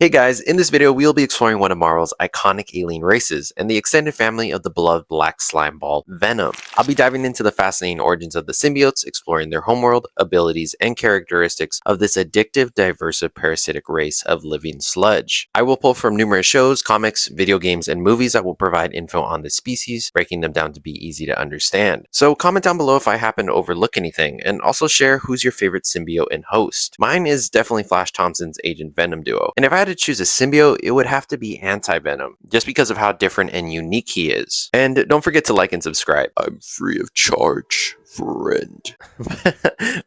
Hey guys, in this video we'll be exploring one of Marvel's iconic alien races and the extended family of the beloved black slime ball, Venom. I'll be diving into the fascinating origins of the symbiotes, exploring their homeworld, abilities, and characteristics of this addictive, diverse, parasitic race of living sludge. I will pull from numerous shows, comics, video games, and movies that will provide info on the species, breaking them down to be easy to understand. So comment down below if I happen to overlook anything, and also share who's your favorite symbiote and host. Mine is definitely Flash Thompson's Agent Venom duo, and if I had to choose a symbiote, it would have to be Anti-Venom, just because of how different and unique he is. And don't forget to like and subscribe. I'm free of charge, friend.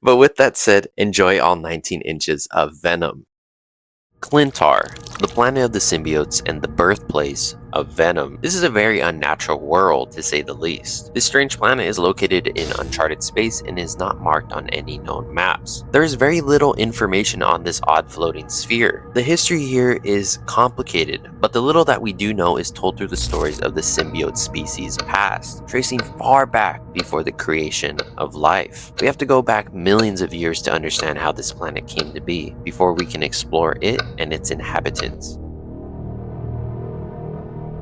But with that said, enjoy all 19 inches of Venom. Clintar, the planet of the symbiotes and the birthplace of Venom. This is a very unnatural world, to say the least. This strange planet is located in uncharted space and is not marked on any known maps. There is very little information on this odd floating sphere. The history here is complicated, but the little that we do know is told through the stories of the symbiote species past, tracing far back before the creation of life. We have to go back millions of years to understand how this planet came to be, before we can explore it and its inhabitants.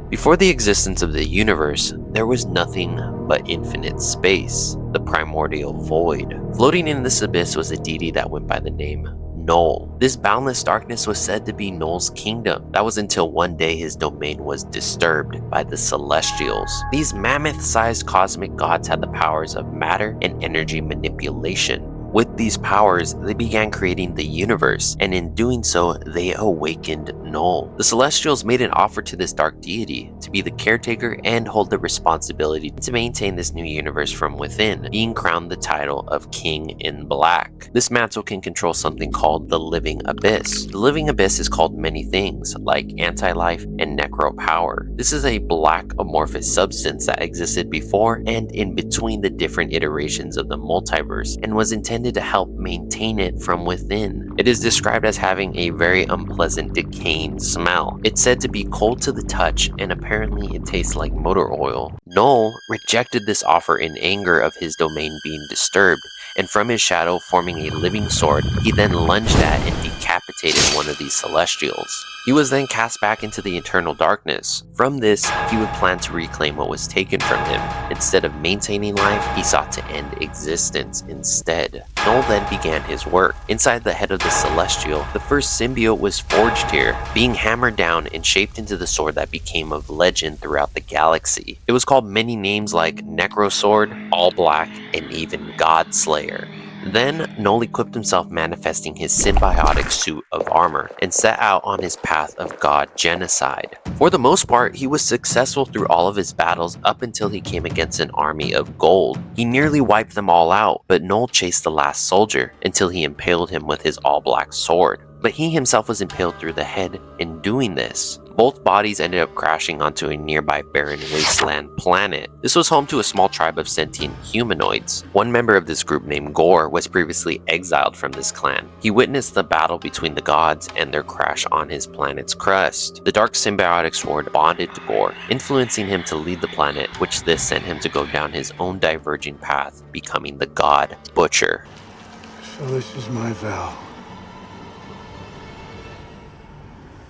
Before the existence of the universe, there was nothing but infinite space, the primordial void. Floating in this abyss was a deity that went by the name Null. This boundless darkness was said to be Null's kingdom. That was until one day his domain was disturbed by the Celestials. These mammoth-sized cosmic gods had the powers of matter and energy manipulation. With these powers, they began creating the universe, and in doing so, they awakened Null. The Celestials made an offer to this dark deity to be the caretaker and hold the responsibility to maintain this new universe from within, being crowned the title of King in Black. This mantle can control something called the Living Abyss. The Living Abyss is called many things, like anti-life and necro power. This is a black amorphous substance that existed before and in between the different iterations of the multiverse, and was intended to help maintain it from within. It is described as having a very unpleasant decaying smell. It's said to be cold to the touch, and apparently it tastes like motor oil. Null rejected this offer in anger of his domain being disturbed, and from his shadow forming a living sword, he then lunged at and decapitated one of these Celestials. He was then cast back into the eternal darkness. From this, he would plan to reclaim what was taken from him. Instead of maintaining life, he sought to end existence instead. Null then began his work. Inside the head of the Celestial, the first symbiote was forged here, being hammered down and shaped into the sword that became of legend throughout the galaxy. It was called many names like Necrosword, All Black, and even Godslayer. Then, Null equipped himself, manifesting his symbiotic suit of armor, and set out on his path of god genocide. For the most part, he was successful through all of his battles up until he came against an army of gold. He nearly wiped them all out, but Null chased the last soldier until he impaled him with his all-black sword. But he himself was impaled through the head in doing this. Both bodies ended up crashing onto a nearby barren wasteland planet. This was home to a small tribe of sentient humanoids. One member of this group named Gore was previously exiled from this clan. He witnessed the battle between the gods and their crash on his planet's crust. The dark symbiotic sword bonded to Gore, influencing him to lead the planet, which this sent him to go down his own diverging path, becoming the God Butcher. So this is my vow.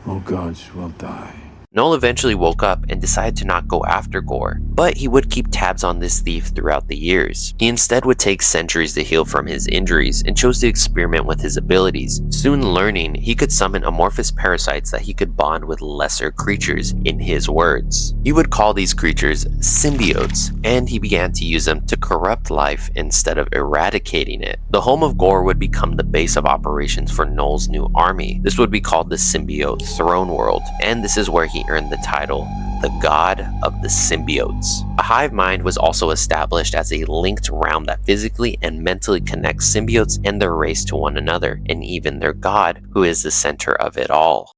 All gods will die. Null eventually woke up and decided to not go after Gore, but he would keep tabs on this thief throughout the years. He instead would take centuries to heal from his injuries and chose to experiment with his abilities, soon learning he could summon amorphous parasites that he could bond with lesser creatures, in his words. He would call these creatures symbiotes, and he began to use them to corrupt life instead of eradicating it. The home of Gore would become the base of operations for Null's new army. This would be called the Symbiote Throne World, and this is where he earned the title, the God of the Symbiotes. A hive mind was also established as a linked realm that physically and mentally connects symbiotes and their race to one another, and even their god, who is the center of it all.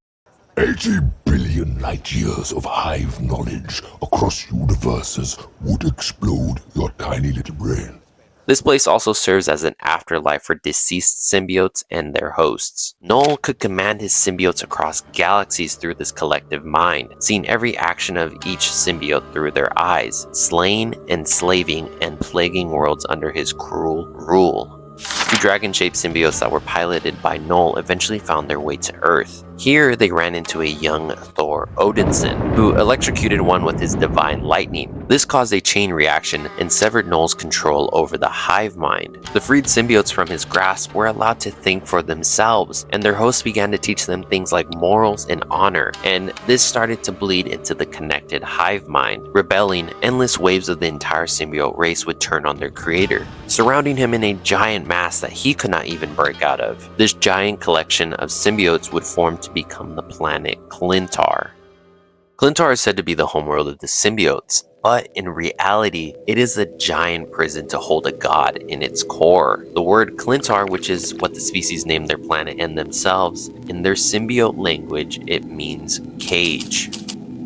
80 billion light years of hive knowledge across universes would explode your tiny little brain. This place also serves as an afterlife for deceased symbiotes and their hosts. Null could command his symbiotes across galaxies through this collective mind, seeing every action of each symbiote through their eyes, slaying, enslaving, and plaguing worlds under his cruel rule. Two dragon-shaped symbiotes that were piloted by Noel eventually found their way to Earth. Here, they ran into a young Thor Odinson, who electrocuted one with his divine lightning. This caused a chain reaction and severed Noel's control over the hive mind. The freed symbiotes from his grasp were allowed to think for themselves, and their hosts began to teach them things like morals and honor, and this started to bleed into the connected hive mind. Rebelling, endless waves of the entire symbiote race would turn on their creator, surrounding him in a giant mass that he could not even break out of. This giant collection of symbiotes would form to become the planet Clintar. Clintar is said to be the homeworld of the symbiotes, but in reality, it is a giant prison to hold a god in its core. The word Clintar, which is what the species named their planet and themselves, in their symbiote language, it means cage.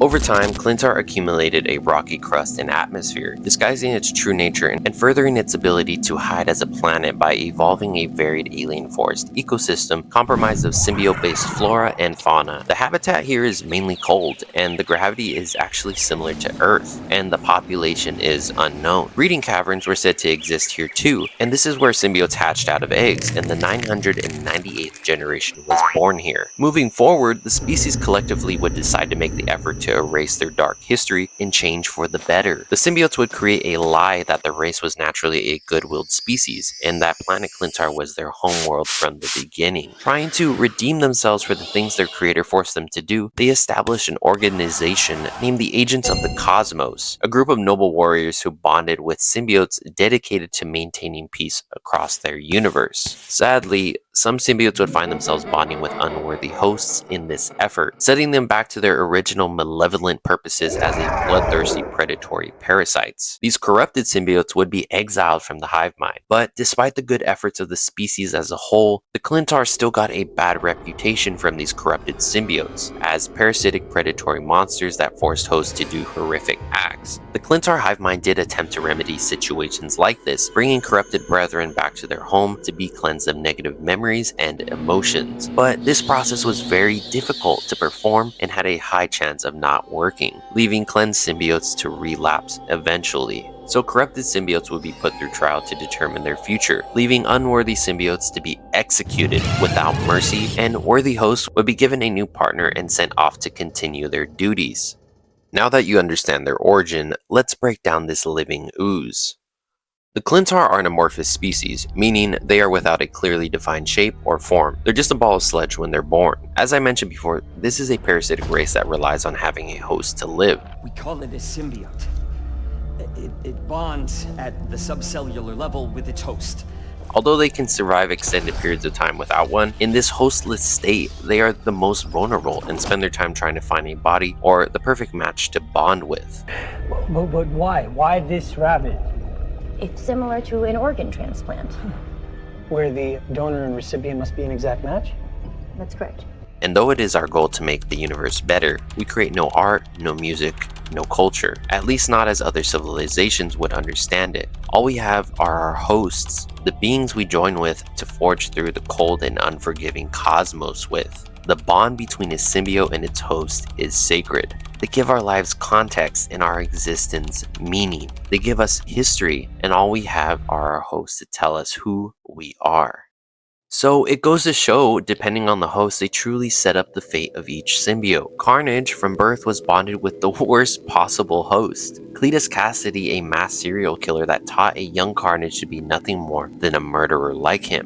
Over time, Clintar accumulated a rocky crust and atmosphere, disguising its true nature and furthering its ability to hide as a planet by evolving a varied alien forest ecosystem comprised of symbiote-based flora and fauna. The habitat here is mainly cold, and the gravity is actually similar to Earth, and the population is unknown. Breeding caverns were said to exist here too, and this is where symbiotes hatched out of eggs, and the 998th generation was born here. Moving forward, the species collectively would decide to make the effort to erase their dark history and change for the better. The symbiotes would create a lie that the race was naturally a good-willed species, and that planet Clintar was their homeworld from the beginning. Trying to redeem themselves for the things their creator forced them to do, they established an organization named the Agents of the Cosmos, a group of noble warriors who bonded with symbiotes dedicated to maintaining peace across their universe. Sadly, some symbiotes would find themselves bonding with unworthy hosts in this effort, setting them back to their original malevolent purposes as a bloodthirsty predatory parasites. These corrupted symbiotes would be exiled from the hive mind, but despite the good efforts of the species as a whole, the Clintar still got a bad reputation from these corrupted symbiotes, as parasitic predatory monsters that forced hosts to do horrific acts. The Clintar hive mind did attempt to remedy situations like this, bringing corrupted brethren back to their home to be cleansed of negative memories and emotions, but this process was very difficult to perform and had a high chance of not working, leaving cleansed symbiotes to relapse eventually. So corrupted symbiotes would be put through trial to determine their future, leaving unworthy symbiotes to be executed without mercy, and worthy hosts would be given a new partner and sent off to continue their duties. Now that you understand their origin, let's break down this living ooze. The Clintar are an amorphous species, meaning they are without a clearly defined shape or form. They're just a ball of sludge when they're born. As I mentioned before, this is a parasitic race that relies on having a host to live. We call it a symbiote. It bonds at the subcellular level with its host. Although they can survive extended periods of time without one, in this hostless state, they are the most vulnerable and spend their time trying to find a body or the perfect match to bond with. But why? Why this rabbit? It's similar to an organ transplant. Where the donor and recipient must be an exact match? That's correct. And though it is our goal to make the universe better, we create no art, no music, no culture. At least not as other civilizations would understand it. All we have are our hosts, the beings we join with to forge through the cold and unforgiving cosmos with. The bond between a symbiote and its host is sacred. They give our lives context and our existence meaning. They give us history, and all we have are our hosts to tell us who we are. So it goes to show, depending on the host, they truly set up the fate of each symbiote. Carnage from birth was bonded with the worst possible host. Cletus Cassidy, a mass serial killer that taught a young Carnage to be nothing more than a murderer like him.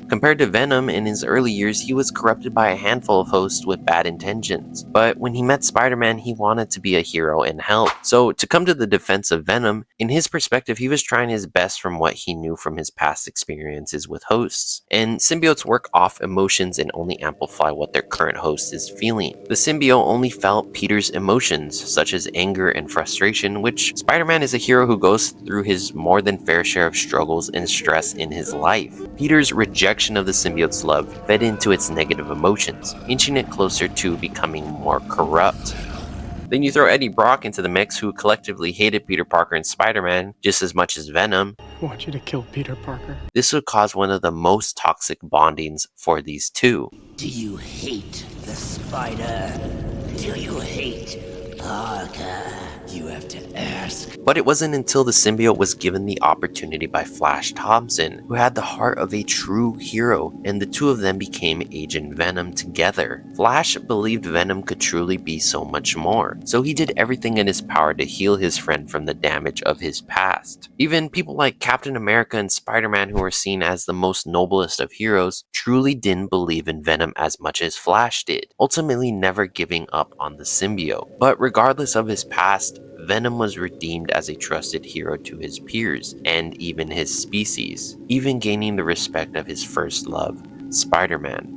Compared to Venom, in his early years, he was corrupted by a handful of hosts with bad intentions. But when he met Spider-Man, he wanted to be a hero and help. So to come to the defense of Venom, in his perspective, he was trying his best from what he knew from his past experiences with hosts. And symbiotes work off emotions and only amplify what their current host is feeling. The symbiote only felt Peter's emotions, such as anger and frustration, which Spider-Man is a hero who goes through his more than fair share of struggles and stress in his life. Peter's rejection of the symbiote's love fed into its negative emotions, inching it closer to becoming more corrupt. Then you throw Eddie Brock into the mix, who collectively hated Peter Parker and Spider-Man just as much as Venom. I want you to kill Peter Parker. This would cause one of the most toxic bondings for these two. Do you hate the spider? Do you hate Parker? You have to ask. But it wasn't until the symbiote was given the opportunity by Flash Thompson, who had the heart of a true hero, and the two of them became Agent Venom together. Flash believed Venom could truly be so much more, so he did everything in his power to heal his friend from the damage of his past. Even people like Captain America and Spider-Man, who were seen as the most noblest of heroes, truly didn't believe in Venom as much as Flash did, ultimately never giving up on the symbiote. But regardless of his past, Venom was redeemed as a trusted hero to his peers and even his species, even gaining the respect of his first love, Spider-Man.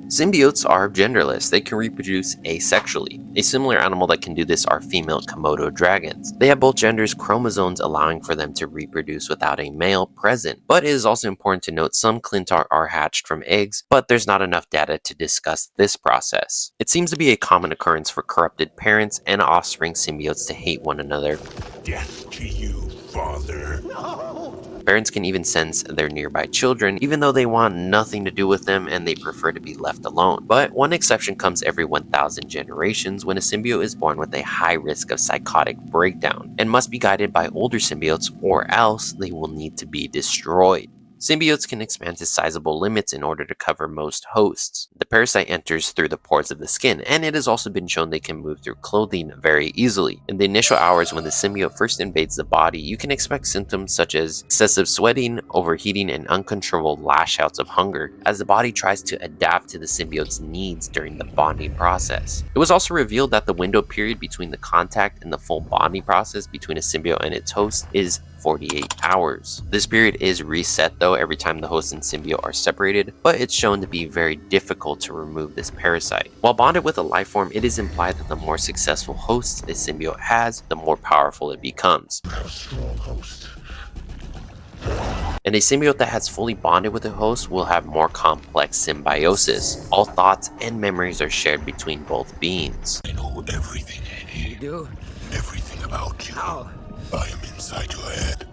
Symbiotes are genderless. They can reproduce asexually. A similar animal that can do this are female Komodo dragons. They have both genders' chromosomes, allowing for them to reproduce without a male present. But it is also important to note some Clintar are hatched from eggs, but there's not enough data to discuss this process. It seems to be a common occurrence for corrupted parents and offspring symbiotes to hate one another. Death to you, father. Parents can even sense their nearby children, even though they want nothing to do with them and they prefer to be left alone. But one exception comes every 1,000 generations when a symbiote is born with a high risk of psychotic breakdown and must be guided by older symbiotes, or else they will need to be destroyed. Symbiotes can expand to sizable limits in order to cover most hosts. The parasite enters through the pores of the skin, and it has also been shown they can move through clothing very easily. In the initial hours when the symbiote first invades the body, you can expect symptoms such as excessive sweating, overheating, and uncontrollable lash-outs of hunger, as the body tries to adapt to the symbiote's needs during the bonding process. It was also revealed that the window period between the contact and the full bonding process between a symbiote and its host is 48 hours. This period is reset though every time the host and symbiote are separated, but it's shown to be very difficult to remove this parasite. While bonded with a life form, it is implied that the more successful hosts a symbiote has, the more powerful it becomes. Strong host. And a symbiote that has fully bonded with a host will have more complex symbiosis. All thoughts and memories are shared between both beings. I know everything, Eddie. You do? Everything about you. How? I am inside your head.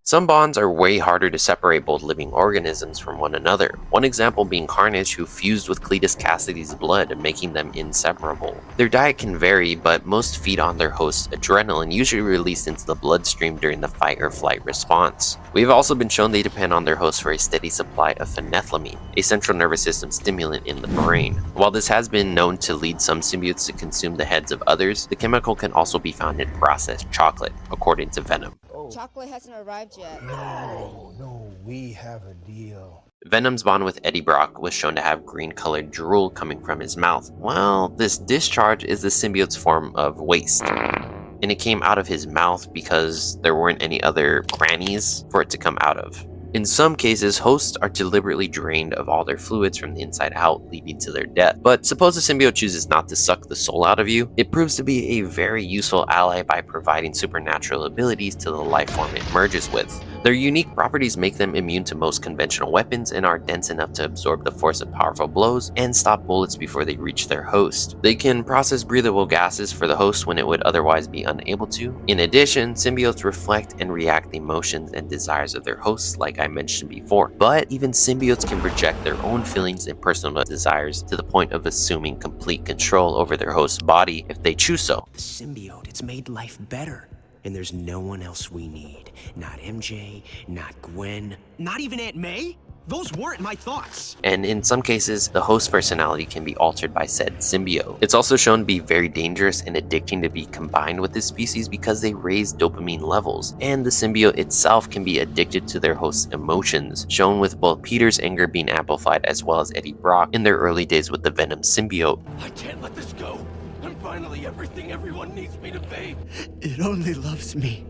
Some bonds are way harder to separate both living organisms from one another. One example being Carnage, who fused with Cletus Cassidy's blood, making them inseparable. Their diet can vary, but most feed on their host's adrenaline, usually released into the bloodstream during the fight or flight response. We've also been shown they depend on their host for a steady supply of phenethylamine, a central nervous system stimulant in the brain. While this has been known to lead some symbiotes to consume the heads of others, the chemical can also be found in processed chocolate, according to Venom. Chocolate hasn't arrived yet. No, we have a deal. Venom's bond with Eddie Brock was shown to have green-colored drool coming from his mouth. Well, this discharge is the symbiote's form of waste, and it came out of his mouth because there weren't any other crannies for it to come out of. In some cases, hosts are deliberately drained of all their fluids from the inside out, leading to their death. But suppose a symbiote chooses not to suck the soul out of you, it proves to be a very useful ally by providing supernatural abilities to the life form it merges with. Their unique properties make them immune to most conventional weapons and are dense enough to absorb the force of powerful blows and stop bullets before they reach their host. They can process breathable gases for the host when it would otherwise be unable to. In addition, symbiotes reflect and react the emotions and desires of their hosts, like I mentioned before. But even symbiotes can project their own feelings and personal desires to the point of assuming complete control over their host's body if they choose so. The symbiote, it's made life better. And there's no one else we need. Not MJ, not Gwen, not even Aunt May. Those weren't my thoughts. And in some cases, the host's personality can be altered by said symbiote. It's also shown to be very dangerous and addicting to be combined with this species because they raise dopamine levels, and the symbiote itself can be addicted to their host's emotions, shown with both Peter's anger being amplified as well as Eddie Brock in their early days with the Venom symbiote. I can't let this go. I'm finally everything everyone needs me to be. It only loves me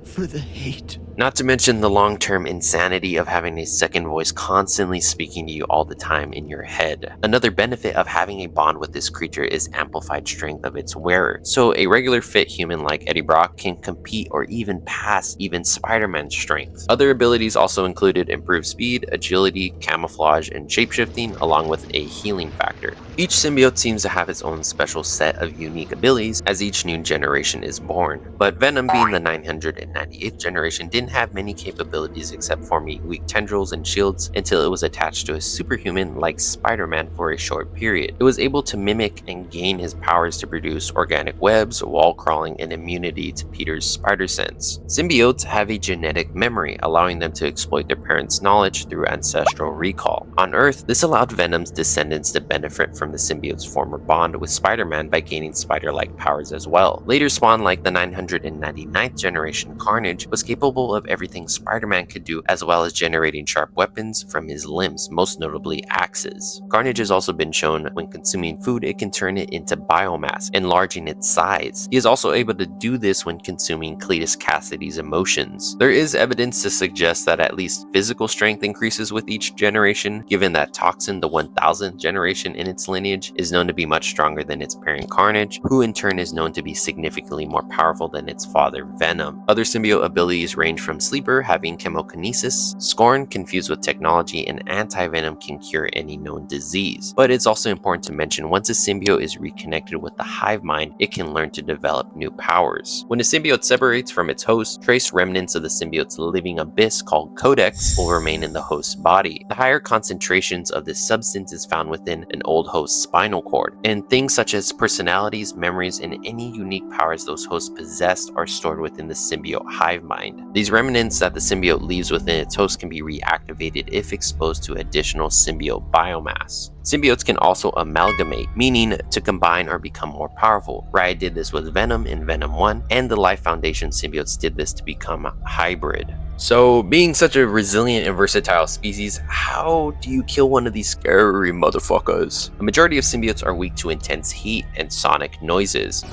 for the hate. Not to mention the long-term insanity of having a second voice constantly speaking to you all the time in your head. Another benefit of having a bond with this creature is amplified strength of its wearer. So a regular fit human like Eddie Brock can compete or even pass even Spider-Man's strength. Other abilities also included improved speed, agility, camouflage, and shapeshifting, along with a healing factor. Each symbiote seems to have its own special set of unique abilities as each new generation is born. But Venom, being the 998th generation, didn't didn't have many capabilities except forming weak tendrils and shields until it was attached to a superhuman like Spider-Man for a short period. It was able to mimic and gain his powers to produce organic webs, wall crawling, and immunity to Peter's spider sense. Symbiotes have a genetic memory, allowing them to exploit their parents' knowledge through ancestral recall. On Earth, this allowed Venom's descendants to benefit from the symbiote's former bond with Spider-Man by gaining spider-like powers as well. Later spawn like the 999th generation Carnage was capable of everything Spider-Man could do, as well as generating sharp weapons from his limbs, most notably axes. Carnage has also been shown when consuming food it can turn it into biomass, enlarging its size. He is also able to do this when consuming Cletus Cassidy's emotions. There is evidence to suggest that at least physical strength increases with each generation, given that Toxin, the 1000th generation in its lineage, is known to be much stronger than its parent Carnage, who in turn is known to be significantly more powerful than its father Venom. Other symbiote abilities range from Sleeper having chemokinesis, Scorn confused with technology, and Anti-Venom can cure any known disease. But it's also important to mention once a symbiote is reconnected with the hive mind, it can learn to develop new powers. When a symbiote separates from its host, trace remnants of the symbiote's living abyss called codex will remain in the host's body. The higher concentrations of this substance is found within an old host's spinal cord, and things such as personalities, memories, and any unique powers those hosts possessed are stored within the symbiote hive mind. These remnants that the symbiote leaves within its host can be reactivated if exposed to additional symbiote biomass. Symbiotes can also amalgamate, meaning to combine or become more powerful. Riot did this with Venom in Venom 1, and the Life Foundation symbiotes did this to become hybrid. So, being such a resilient and versatile species, how do you kill one of these scary motherfuckers? A majority of symbiotes are weak to intense heat and sonic noises.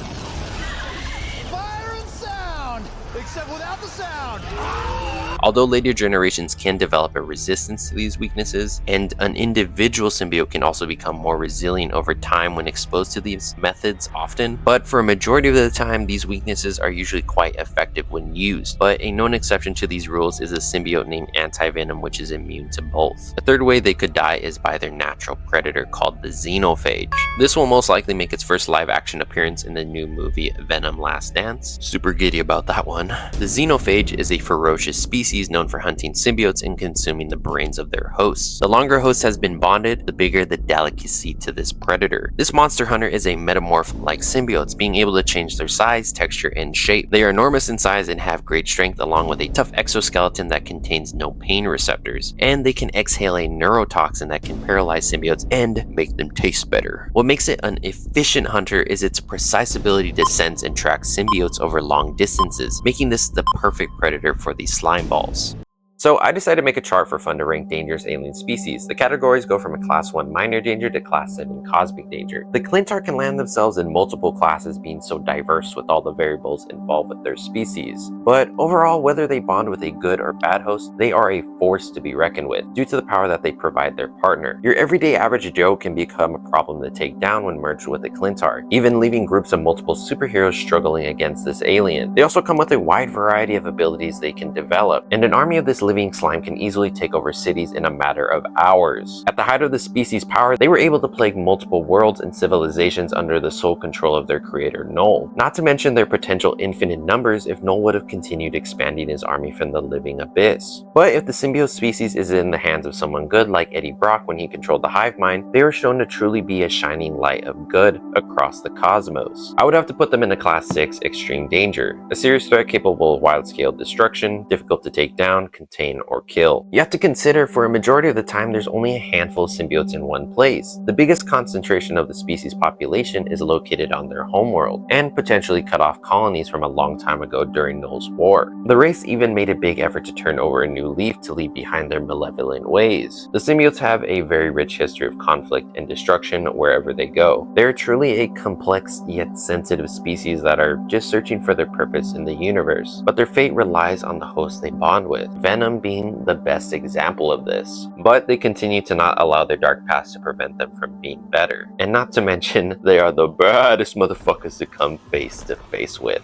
Fire and sound! Except without the sound! Although later generations can develop a resistance to these weaknesses, and an individual symbiote can also become more resilient over time when exposed to these methods often, but for a majority of the time, these weaknesses are usually quite effective when used. But a known exception to these rules is a symbiote named Anti-Venom, which is immune to both. A third way they could die is by their natural predator called the xenophage. This will most likely make its first live-action appearance in the new movie Venom Last Dance. Super giddy about that one. The xenophage is a ferocious species known for hunting symbiotes and consuming the brains of their hosts. The longer a host has been bonded, the bigger the delicacy to this predator. This monster hunter is a metamorph like symbiotes, being able to change their size, texture, and shape. They are enormous in size and have great strength, along with a tough exoskeleton that contains no pain receptors. And they can exhale a neurotoxin that can paralyze symbiotes and make them taste better. What makes it an efficient hunter is its precise ability to sense and track symbiotes over long distances, making this the perfect predator for these slime balls. So I decided to make a chart for fun to rank dangerous alien species. The categories go from a class 1 minor danger to class 7 cosmic danger. The Clintar can land themselves in multiple classes, being so diverse with all the variables involved with their species. But overall, whether they bond with a good or bad host, they are a force to be reckoned with due to the power that they provide their partner. Your everyday average Joe can become a problem to take down when merged with a Clintar, even leaving groups of multiple superheroes struggling against this alien. They also come with a wide variety of abilities they can develop, and an army of this living slime can easily take over cities in a matter of hours. At the height of the species' power, they were able to plague multiple worlds and civilizations under the sole control of their creator Null. Not to mention their potential infinite numbers if Null would have continued expanding his army from the living abyss. But if the symbiote species is in the hands of someone good like Eddie Brock when he controlled the hive mind, they were shown to truly be a shining light of good across the cosmos. I would have to put them in a class 6 extreme danger, a serious threat capable of wide-scale destruction, difficult to take down, contain, or kill. You have to consider for a majority of the time there's only a handful of symbiotes in one place. The biggest concentration of the species population is located on their homeworld, and potentially cut off colonies from a long time ago during Null's war. The race even made a big effort to turn over a new leaf to leave behind their malevolent ways. The symbiotes have a very rich history of conflict and destruction wherever they go. They're truly a complex yet sensitive species that are just searching for their purpose in the universe, but their fate relies on the host they bond with. Venom being the best example of this, but they continue to not allow their dark past to prevent them from being better. And not to mention, they are the baddest motherfuckers to come face to face with.